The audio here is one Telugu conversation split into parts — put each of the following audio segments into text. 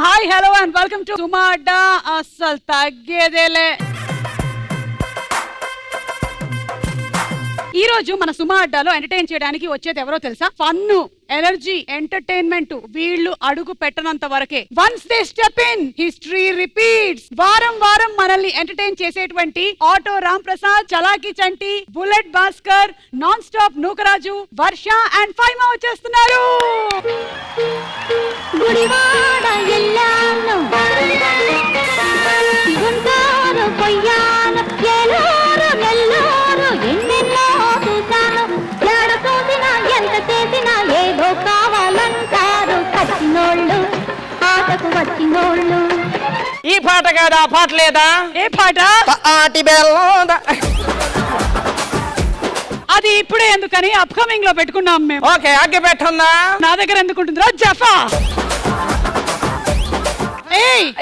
Hi hello and welcome to Suma Adda. అస్సలు తగ్గేదేలే. ఈ రోజు మన సుమా అడ్డాలో ఎంటర్టైన్ చేయడానికి వచ్చేది ఎవరో తెలుసా? ఫన్, ఎనర్జీ, ఎంటర్టైన్మెంట్ వీళ్ళు అడుగు పెట్టనంత వరకే. Once they step in history repeats. వారం వారం మనల్ని ఎంటర్టైన్ చేసేటువంటి auto Ram Prasad, Chalaki Chanti, bullet Bhaskar, non stop Nookaraju, Varsha and Faima వచ్చేస్తున్నారు. ఈ పాట కాదా? ఆ పాట లేదా? ఏ పాట? అది ఇప్పుడే ఎందుకని అప్కమింగ్ లో పెట్టుకున్నాం మేము. ఓకే, అగ్గి పెట్టున్నా. నా దగ్గర ఎందుకుంటుందిరా జఫా?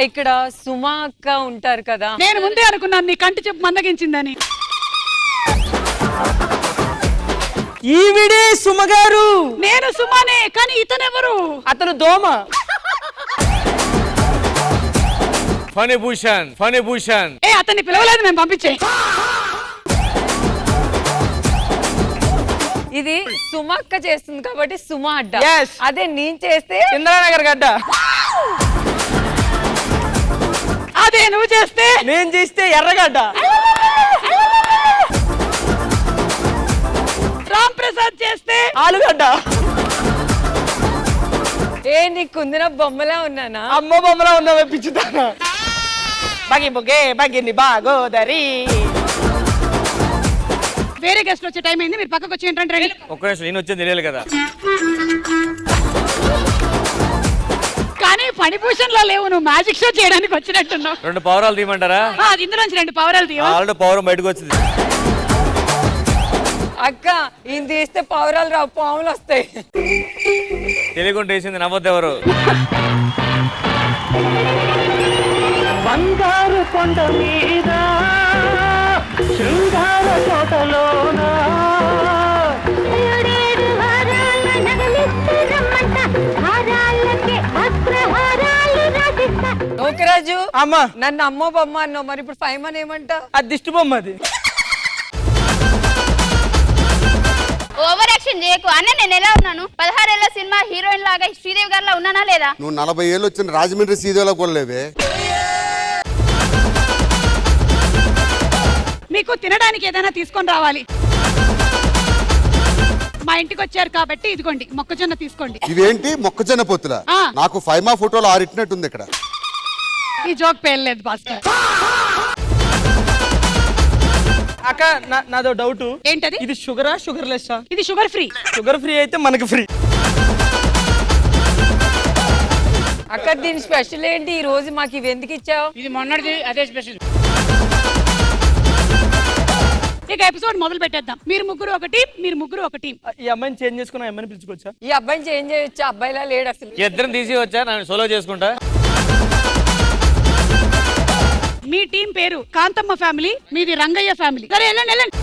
ఇక్కడ సుమా అక్క ఉంటారు కదా, నేను ముందే అనుకున్నాను నీ కంటి చెప్పు మందగించిందని. ఈవిడే సుమగారు. నేను సుమానే, కానీ ఇతనెవరు? అతను దోమ. ఫణిభూషణ్. ఫణిభూషణ్. అతన్ని పిలవలేదు, మేము పంపించే. ఇది సుమా అక్క చేస్తుంది కాబట్టి సుమా అడ్డా. Yes. అదే నేను చేస్తే ఇంద్రానగర్ గడ్డ. అదే నువ్వు చేస్తే? నేను చేస్తే ఎర్రగడ్డ. రామ్ ప్రసాద్ చేస్తే ఆలుగడ్డ. నీకు కుందిన బొమ్మలా ఉన్నానా? అమ్మ బొమ్మలా ఉన్నావే పిచ్చుతానా. బగి బుగే బగిని బాగోదరి. వేరే గెస్ట్ వచ్చే టైం అయింది, మీరు పక్కకు వచ్చి ఏంటంటే రండి. ఒక్క నిమిషం, నేను వచ్చేది తెలియదు కదా. కానీ ఫణిభూషణ్ లో లేవు, నువ్వు మ్యాజిక్ షో చేయడానికి వచ్చినట్టున్నావు. 2 పౌరాలు తీయమంటారా? ఇందులోంచి 2 పౌరాలు తీయ. ఆల్రెడీ పౌరం బయటకు వచ్చింది. అక్క ఈయన తీస్తే పౌరాలు రావు, పాములు వస్తాయి. తెలియకుండా వేసింది, నవ్వద్దు ఎవరు. బంగారు కొండ మీద శృంగార తోటలోన నూకరాజు, అమ్మ నన్ను అమ్మో బొమ్మ అన్నావు, మరి ఇప్పుడు ఫైమన్ ఏమంటా? అది దిష్టి బొమ్మ. అది ఓవర్ యాక్షన్ చేయకు అన్న. నేను ఎలా ఉన్నాను? 16 ఏళ్ల సినిమా హీరోయిన్ లాగా శ్రీదేవి గారిలా ఉన్నానా లేదా? నువ్వు 40 ఏళ్ళు వచ్చిన రాజమండ్రి శ్రీదేవిలో కూడా లేవే. మీకు తినడానికి ఏదైనా తీసుకొని రావాలి. మా ఇంటికి వచ్చారు కాబట్టి ఇదిగోండి మొక్కజొన్న తీసుకోండి. ఇవేంటి మొక్కజొన్న పొత్తుల? నాకు ఫైమా ఫోటోలో ఆరిట్టినట్టుంది ఇక్కడ. ఈ జోక్ పేర్లేదు భాస్కర్. అక్క నాదో డౌట్. ఏంటది? ఇది షుగరా షుగర్ లెస్? ఇది షుగర్ ఫ్రీ. షుగర్ ఫ్రీ అయితే మనకి ఫ్రీ. అక్క దీని స్పెషల్ ఏంటి? ఈ రోజు మాకు ఇవి ఎందుకు ఇచ్చావు? ఇది మొన్నటిది, అదే స్పెషల్. ఇక ఎపిసోడ్ మొదలు పెట్టేద్దాం. మీరు ముగ్గురు ఒకటి, మీరు ముగ్గురు ఒకటి. ఈ అమ్మాయిని చేంజ్ చేసుకుని ఆ అమ్మాయిని పిలుచుకోవచ్చా? ఈ అబ్బాయిని చేంజ్ చేయొచ్చు, అబ్బాయిలా లేడు అసలు. ఇద్దరం తీసి వచ్చా, నేను సోలో చేసుకుంటా. మీ టీం పేరు కాంతమ్మ ఫ్యామిలీ, మీది రంగయ్య ఫ్యామిలీ. సరే వెళ్ళండి వెళ్ళండి.